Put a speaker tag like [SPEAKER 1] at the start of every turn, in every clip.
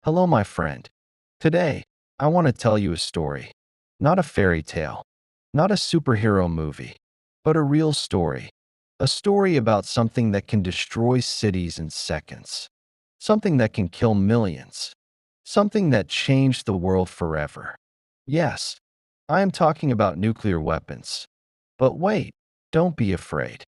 [SPEAKER 1] Hello, my friend. Today, I want to tell you a story. Not a fairy tale, not a superhero movie, but a real story. A story about something that can destroy cities in seconds, something that can kill millions, something that changed the world forever. Yes, I am talking about nuclear weapons. But wait, don't be afraid.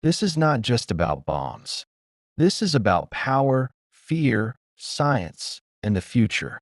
[SPEAKER 1] This is not just about bombs. This is about power, fear, science, and the future.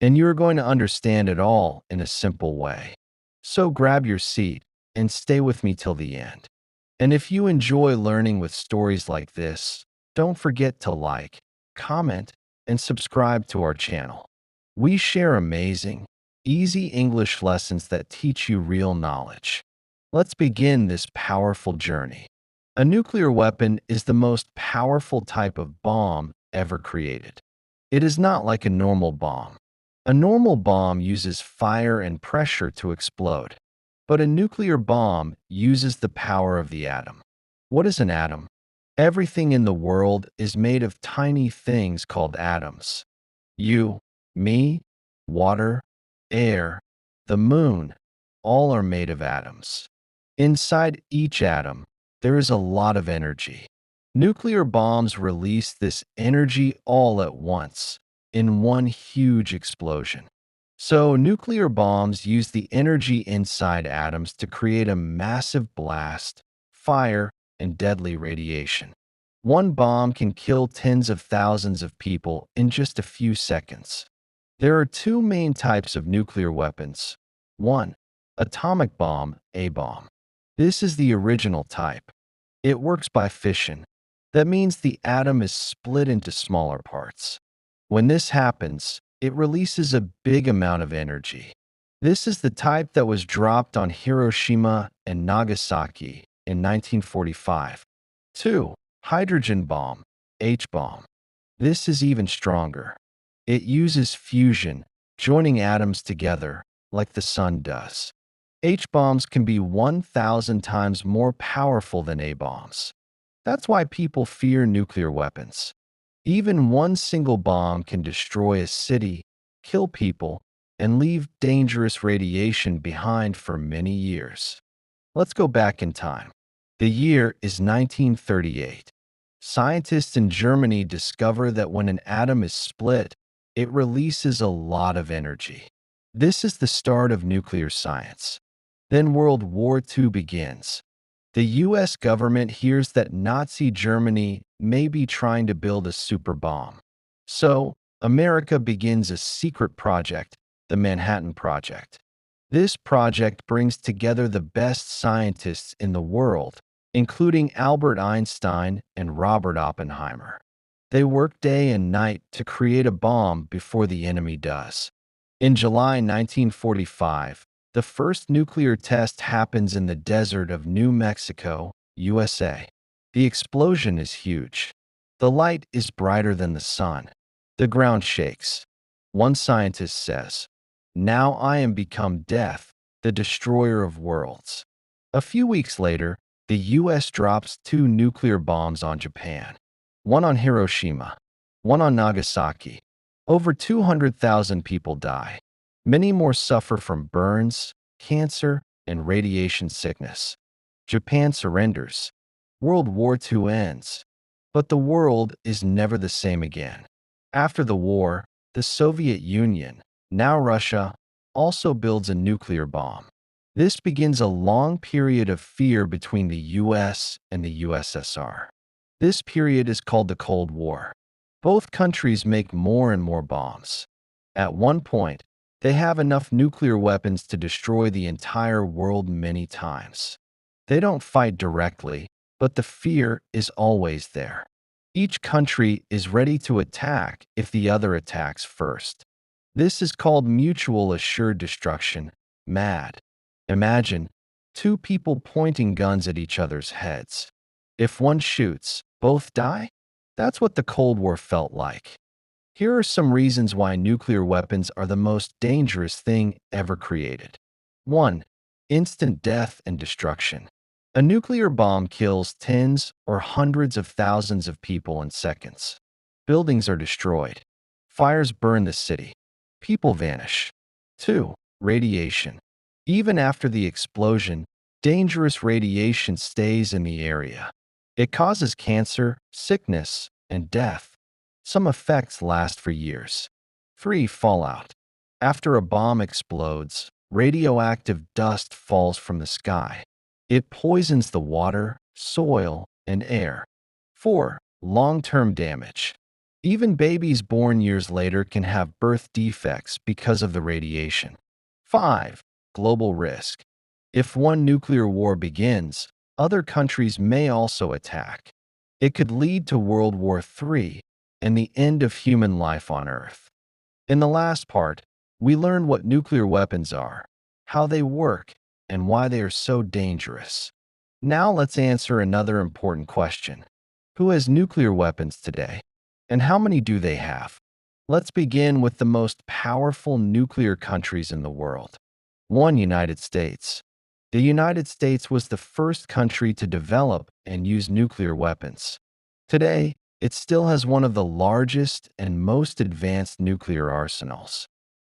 [SPEAKER 1] And you're going to understand it all in a simple way. So grab your seat and stay with me till the end. And if you enjoy learning with stories like this, don't forget to like, comment, and subscribe to our channel. We share amazing, easy English lessons that teach you real knowledge. Let's begin this powerful journey. A nuclear weapon is the most powerful type of bomb ever created. It is not like a normal bomb. A normal bomb uses fire and pressure to explode, but a nuclear bomb uses the power of the atom. What is an atom? Everything in the world is made of tiny things called atoms. You, me, water, air, the moon, all are made of atoms. Inside each atom, there is a lot of energy. Nuclear bombs release this energy all at once, in one huge explosion. So, nuclear bombs use the energy inside atoms to create a massive blast, fire, and deadly radiation. One bomb can kill tens of thousands of people in just a few seconds. There are two main types of nuclear weapons. 1. Atomic bomb, A bomb. This is the original type. It works by fission. That means the atom is split into smaller parts. When this happens, it releases a big amount of energy. This is the type that was dropped on Hiroshima and Nagasaki in 1945. 2. Hydrogen bomb, H bomb. This is even stronger. It uses fusion, joining atoms together, like the sun does. H bombs can be 1,000 times more powerful than A bombs. That's why people fear nuclear weapons. Even one single bomb can destroy a city, kill people, and leave dangerous radiation behind for many years. Let's go back in time. The year is 1938. Scientists in Germany discover that when an atom is split, it releases a lot of energy. This is the start of nuclear science. Then World War II begins. The US government hears that Nazi Germany may be trying to build a super bomb. So, America begins a secret project, the Manhattan Project. This project brings together the best scientists in the world, including Albert Einstein and Robert Oppenheimer. They work day and night to create a bomb before the enemy does. In July 1945, the first nuclear test happens in the desert of New Mexico, USA. The explosion is huge. The light is brighter than the sun. The ground shakes. One scientist says, "Now I am become death, the destroyer of worlds." A few weeks later, the US drops two nuclear bombs on Japan, one on Hiroshima, one on Nagasaki. Over 200,000 people die. Many more suffer from burns, cancer, and radiation sickness. Japan surrenders. World War II ends. But the world is never the same again. After the war, the Soviet Union, now Russia, also builds a nuclear bomb. This begins a long period of fear between the US and the USSR. This period is called the Cold War. Both countries make more and more bombs. At one point, they have enough nuclear weapons to destroy the entire world many times. They don't fight directly, but the fear is always there. Each country is ready to attack if the other attacks first. This is called mutual assured destruction, MAD. Imagine two people pointing guns at each other's heads. If one shoots, both die? That's what the Cold War felt like. Here are some reasons why nuclear weapons are the most dangerous thing ever created. 1. Instant death and destruction. A nuclear bomb kills tens or hundreds of thousands of people in seconds. Buildings are destroyed. Fires burn the city. People vanish. 2. Radiation. Even after the explosion, dangerous radiation stays in the area. It causes cancer, sickness, and death. Some effects last for years. 3. Fallout. After a bomb explodes, radioactive dust falls from the sky. It poisons the water, soil, and air. 4. Long-term damage. Even babies born years later can have birth defects because of the radiation. 5. Global risk. If one nuclear war begins, other countries may also attack. It could lead to World War III and the end of human life on Earth. In the last part, we learned what nuclear weapons are, how they work, and why they are so dangerous. Now let's answer another important question. Who has nuclear weapons today? And how many do they have? Let's begin with the most powerful nuclear countries in the world. 1. United States. The United States was the first country to develop and use nuclear weapons. Today, it still has one of the largest and most advanced nuclear arsenals.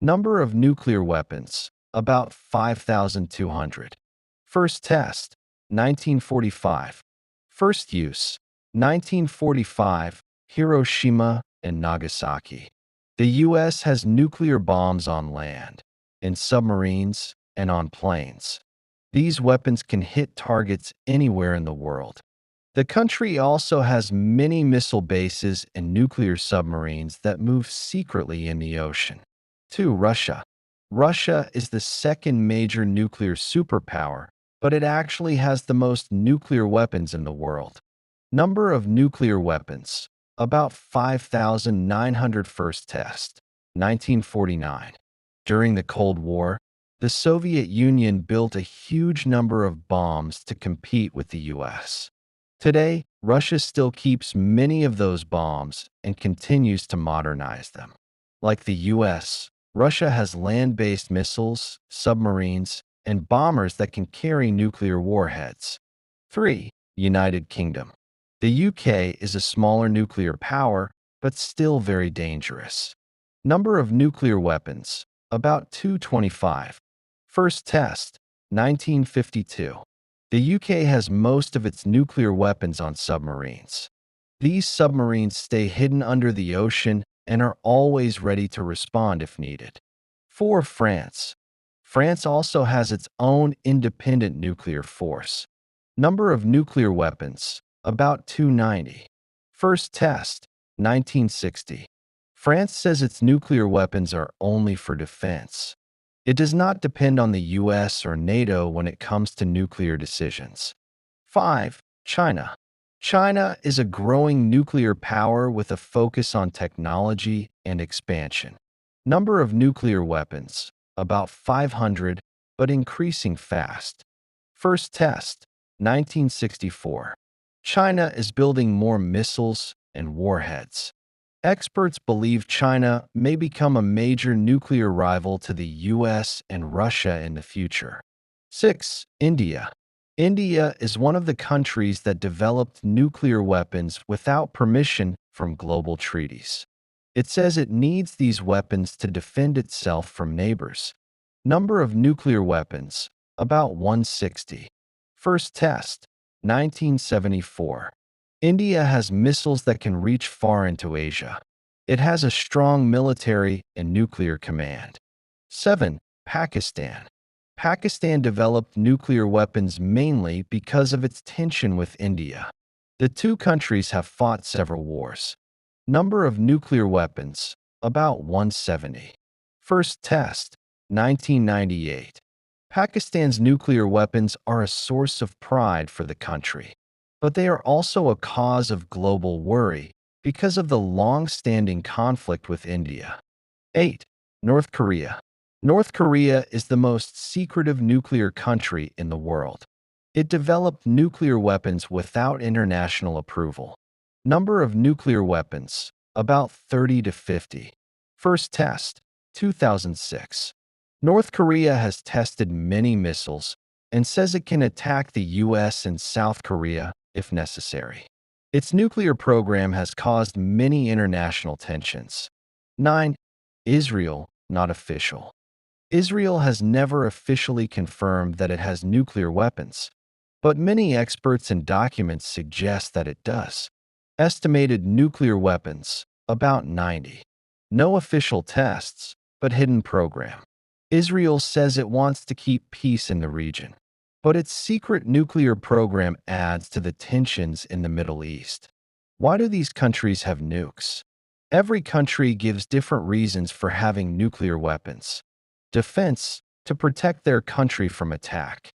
[SPEAKER 1] Number of nuclear weapons, about 5,200. First test, 1945. First use, 1945, Hiroshima and Nagasaki. The U.S. has nuclear bombs on land, in submarines, and on planes. These weapons can hit targets anywhere in the world. The country also has many missile bases and nuclear submarines that move secretly in the ocean. 2. Russia. Russia is the second major nuclear superpower, but it actually has the most nuclear weapons in the world. Number of nuclear weapons, about 5,900. First test, 1949. During the Cold War, the Soviet Union built a huge number of bombs to compete with the U.S. Today, Russia still keeps many of those bombs and continues to modernize them. Like the U.S., Russia has land-based missiles, submarines, and bombers that can carry nuclear warheads. 3. United Kingdom. The UK is a smaller nuclear power, but still very dangerous. Number of nuclear weapons, about 225. First test, 1952. The UK has most of its nuclear weapons on submarines. These submarines stay hidden under the ocean and are always ready to respond if needed. 4. France. France also has its own independent nuclear force. Number of nuclear weapons, about 290. First test, 1960. France says its nuclear weapons are only for defense. It does not depend on the US or NATO when it comes to nuclear decisions. 5. China. China is a growing nuclear power with a focus on technology and expansion. Number of nuclear weapons, about 500, but increasing fast. First test, 1964. China is building more missiles and warheads. Experts believe China may become a major nuclear rival to the US and Russia in the future. 6. India. India is one of the countries that developed nuclear weapons without permission from global treaties. It says it needs these weapons to defend itself from neighbors. Number of nuclear weapons, about 160. First test, 1974. India has missiles that can reach far into Asia. It has a strong military and nuclear command. 7. Pakistan. Pakistan developed nuclear weapons mainly because of its tension with India. The two countries have fought several wars. Number of nuclear weapons, about 170. First test, 1998. Pakistan's nuclear weapons are a source of pride for the country, but they are also a cause of global worry because of the long-standing conflict with India. 8. North Korea. North Korea is the most secretive nuclear country in the world. It developed nuclear weapons without international approval. Number of nuclear weapons, about 30 to 50. First test, 2006. North Korea has tested many missiles and says it can attack the US and South Korea if necessary. Its nuclear program has caused many international tensions. 9. Israel, not official. Israel has never officially confirmed that it has nuclear weapons, but many experts and documents suggest that it does. Estimated nuclear weapons, about 90. No official tests, but hidden program. Israel says it wants to keep peace in the region, but its secret nuclear program adds to the tensions in the Middle East. Why do these countries have nukes? Every country gives different reasons for having nuclear weapons. Defense, to protect their country from attack.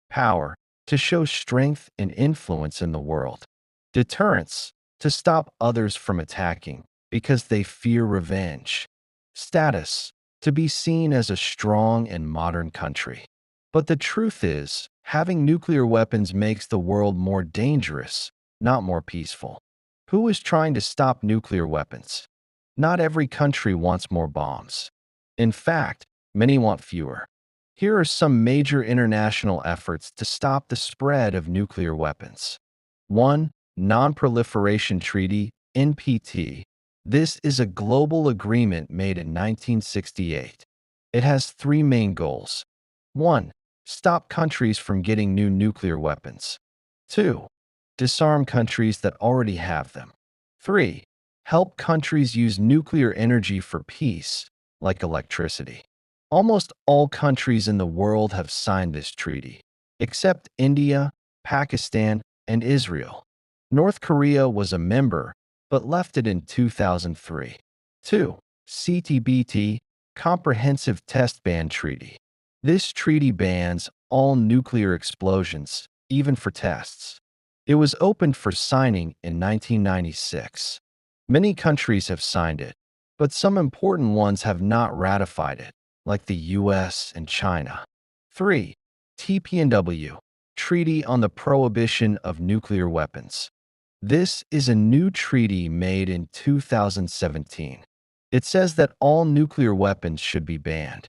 [SPEAKER 1] Power, to show strength and influence in the world. Deterrence, to stop others from attacking because they fear revenge. Status, to be seen as a strong and modern country. But the truth is, having nuclear weapons makes the world more dangerous, not more peaceful. Who is trying to stop nuclear weapons? Not every country wants more bombs. In fact, many want fewer. Here are some major international efforts to stop the spread of nuclear weapons. 1. Non-Proliferation Treaty, NPT. This is a global agreement made in 1968. It has three main goals. 1. Stop countries from getting new nuclear weapons. 2. Disarm countries that already have them. 3. Help countries use nuclear energy for peace, like electricity. Almost all countries in the world have signed this treaty, except India, Pakistan, and Israel. North Korea was a member, but left it in 2003. 2. CTBT, Comprehensive Test Ban Treaty. This treaty bans all nuclear explosions, even for tests. It was opened for signing in 1996. Many countries have signed it, but some important ones have not ratified it, like the US and China. 3. TPNW, Treaty on the Prohibition of Nuclear Weapons. This is a new treaty made in 2017. It says that all nuclear weapons should be banned.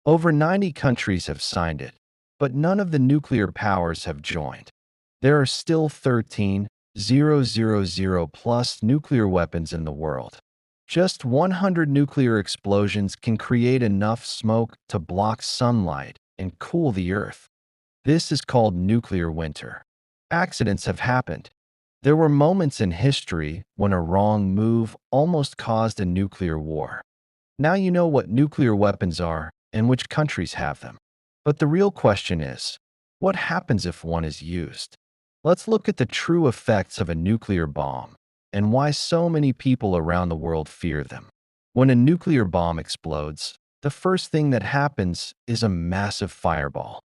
[SPEAKER 1] Over 90 countries have signed it, but none of the nuclear powers have joined. There are still 13,000 plus nuclear weapons in the world. Just 100 nuclear explosions can create enough smoke to block sunlight and cool the Earth. This is called nuclear winter. Accidents have happened. There were moments in history when a wrong move almost caused a nuclear war. Now you know what nuclear weapons are and which countries have them. But the real question is, what happens if one is used? Let's look at the true effects of a nuclear bomb and why so many people around the world fear them. When a nuclear bomb explodes, the first thing that happens is a massive fireball.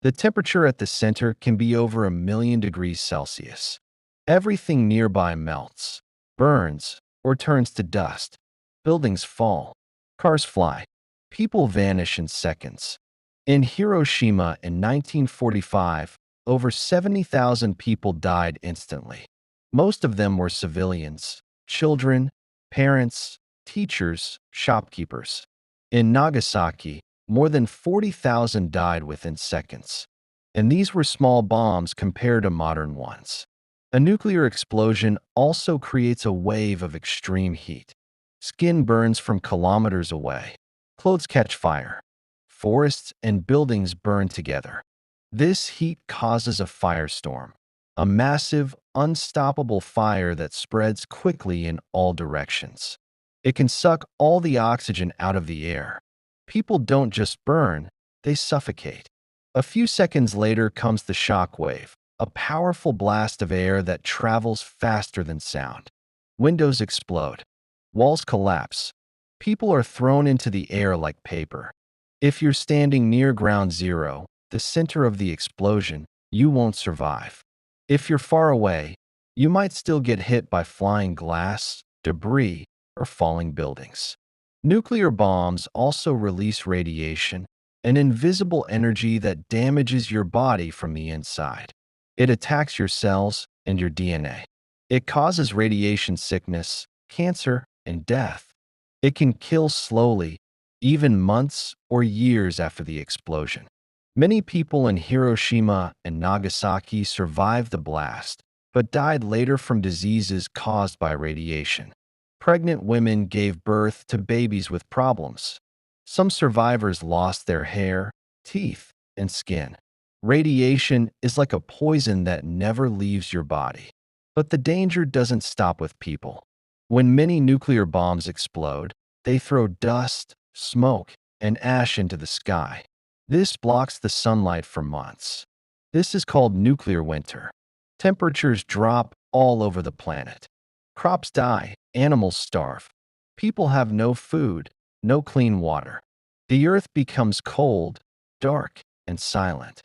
[SPEAKER 1] The temperature at the center can be over 1,000,000 degrees Celsius. Everything nearby melts, burns, or turns to dust. Buildings fall, cars fly, people vanish in seconds. In Hiroshima in 1945, over 70,000 people died instantly. Most of them were civilians, children, parents, teachers, shopkeepers. In Nagasaki, more than 40,000 died within seconds. And these were small bombs compared to modern ones. A nuclear explosion also creates a wave of extreme heat. Skin burns from kilometers away. Clothes catch fire. Forests and buildings burn together. This heat causes a firestorm, a massive, unstoppable fire that spreads quickly in all directions. It can suck all the oxygen out of the air. People don't just burn, they suffocate. A few seconds later comes the shock wave, a powerful blast of air that travels faster than sound. Windows explode. Walls collapse. People are thrown into the air like paper. If you're standing near ground zero, the center of the explosion, you won't survive. If you're far away, you might still get hit by flying glass, debris, or falling buildings. Nuclear bombs also release radiation, an invisible energy that damages your body from the inside. It attacks your cells and your DNA. It causes radiation sickness, cancer, and death. It can kill slowly, even months or years after the explosion. Many people in Hiroshima and Nagasaki survived the blast, but died later from diseases caused by radiation. Pregnant women gave birth to babies with problems. Some survivors lost their hair, teeth, and skin. Radiation is like a poison that never leaves your body. But the danger doesn't stop with people. When many nuclear bombs explode, they throw dust, smoke, and ash into the sky. This blocks the sunlight for months. This is called nuclear winter. Temperatures drop all over the planet. Crops die, animals starve. People have no food, no clean water. The earth becomes cold, dark, and silent.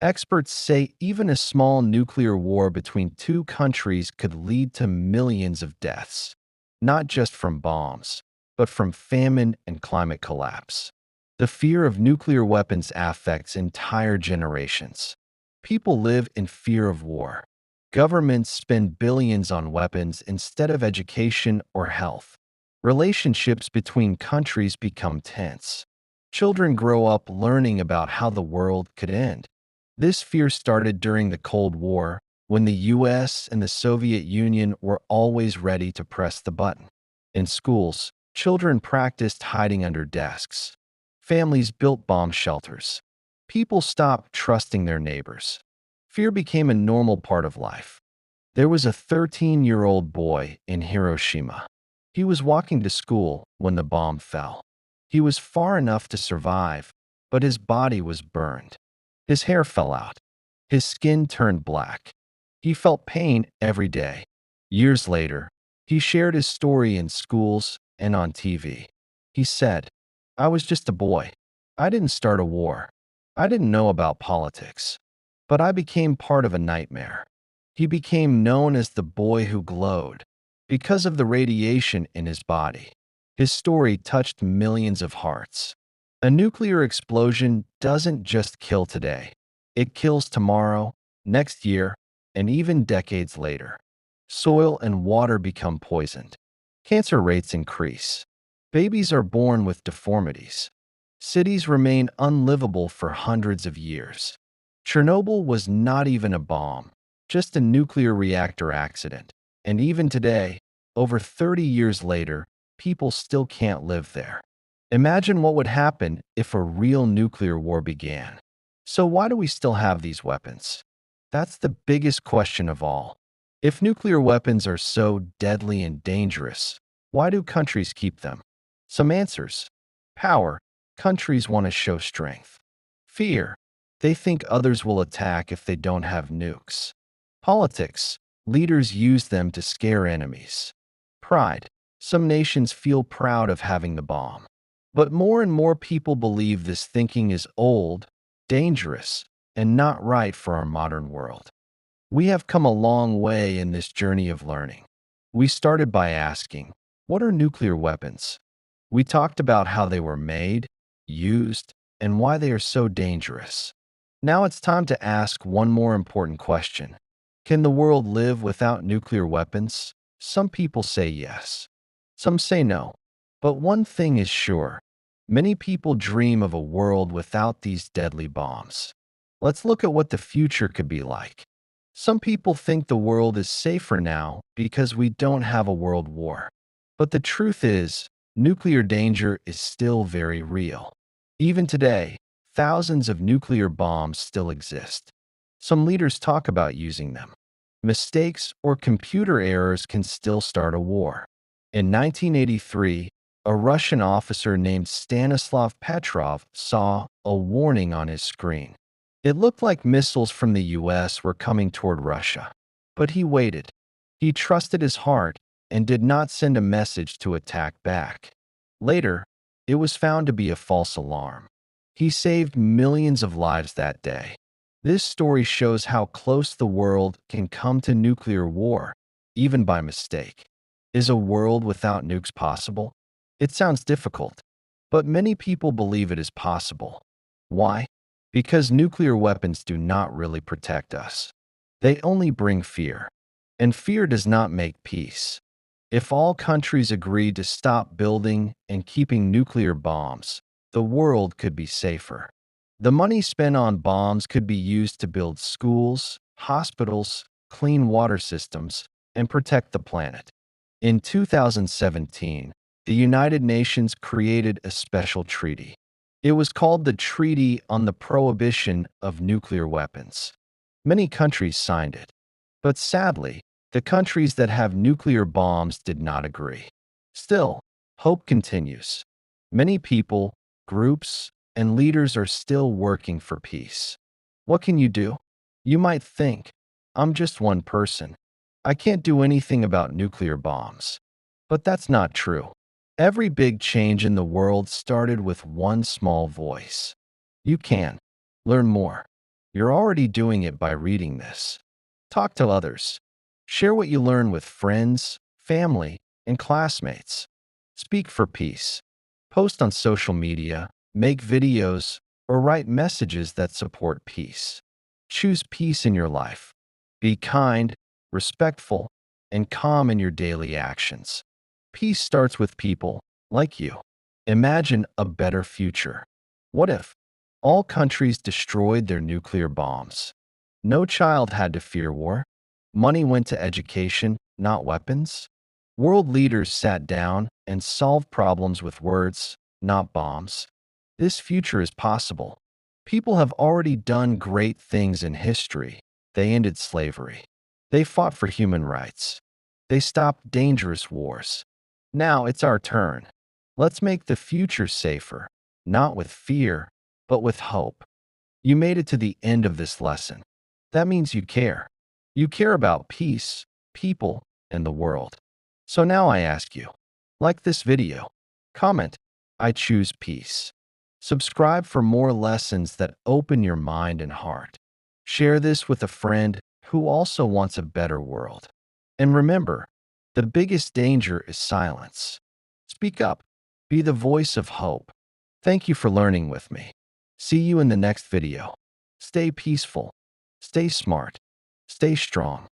[SPEAKER 1] Experts say even a small nuclear war between two countries could lead to millions of deaths, not just from bombs, but from famine and climate collapse. The fear of nuclear weapons affects entire generations. People live in fear of war. Governments spend billions on weapons instead of education or health. Relationships between countries become tense. Children grow up learning about how the world could end. This fear started during the Cold War, when the US and the Soviet Union were always ready to press the button. In schools, children practiced hiding under desks. Families built bomb shelters. People stopped trusting their neighbors. Fear became a normal part of life. There was a 13-year-old boy in Hiroshima. He was walking to school when the bomb fell. He was far enough to survive, but his body was burned. His hair fell out. His skin turned black. He felt pain every day. Years later, he shared his story in schools and on TV. He said, "I was just a boy. I didn't start a war. I didn't know about politics. But I became part of a nightmare." He became known as the boy who glowed because of the radiation in his body. His story touched millions of hearts. A nuclear explosion doesn't just kill today. It kills tomorrow, next year, and even decades later. Soil and water become poisoned. Cancer rates increase. Babies are born with deformities. Cities remain unlivable for hundreds of years. Chernobyl was not even a bomb, just a nuclear reactor accident. And even today, over 30 years later, people still can't live there. Imagine what would happen if a real nuclear war began. So why do we still have these weapons? That's the biggest question of all. If nuclear weapons are so deadly and dangerous, why do countries keep them? Some answers. Power. Countries want to show strength. Fear. They think others will attack if they don't have nukes. Politics. Leaders use them to scare enemies. Pride. Some nations feel proud of having the bomb. But more and more people believe this thinking is old, dangerous, and not right for our modern world. We have come a long way in this journey of learning. We started by asking, what are nuclear weapons? We talked about how they were made, used, and why they are so dangerous. Now it's time to ask one more important question. Can the world live without nuclear weapons? Some people say yes. Some say no. But one thing is sure. Many people dream of a world without these deadly bombs. Let's look at what the future could be like. Some people think the world is safer now because we don't have a world war. But the truth is, nuclear danger is still very real. Even today, thousands of nuclear bombs still exist. Some leaders talk about using them. Mistakes or computer errors can still start a war. In 1983, a Russian officer named Stanislav Petrov saw a warning on his screen. It looked like missiles from the US were coming toward Russia. But he waited. He trusted his heart and did not send a message to attack back. Later, it was found to be a false alarm. He saved millions of lives that day. This story shows how close the world can come to nuclear war, even by mistake. Is a world without nukes possible? It sounds difficult, but many people believe it is possible. Why? Because nuclear weapons do not really protect us. They only bring fear, and fear does not make peace. If all countries agreed to stop building and keeping nuclear bombs, the world could be safer. The money spent on bombs could be used to build schools, hospitals, clean water systems, and protect the planet. In 2017, the United Nations created a special treaty. It was called the Treaty on the Prohibition of Nuclear Weapons. Many countries signed it, but sadly, the countries that have nuclear bombs did not agree. Still, hope continues. Many people, groups, and leaders are still working for peace. What can you do? You might think, I'm just one person. I can't do anything about nuclear bombs. But that's not true. Every big change in the world started with one small voice. You can learn more. You're already doing it by reading this. Talk to others. Share what you learn with friends, family, and classmates. Speak for peace. Post on social media, make videos, or write messages that support peace. Choose peace in your life. Be kind, respectful, and calm in your daily actions. Peace starts with people like you. Imagine a better future. What if all countries destroyed their nuclear bombs? No child had to fear war. Money went to education, not weapons. World leaders sat down and solved problems with words, not bombs. This future is possible. People have already done great things in history. They ended slavery. They fought for human rights. They stopped dangerous wars. Now it's our turn. Let's make the future safer, not with fear, but with hope. You made it to the end of this lesson. That means you care. You care about peace, people, and the world. So now I ask you, like this video, comment, I choose peace. Subscribe for more lessons that open your mind and heart. Share this with a friend who also wants a better world. And remember, the biggest danger is silence. Speak up. Be the voice of hope. Thank you for learning with me. See you in the next video. Stay peaceful. Stay smart. Stay strong.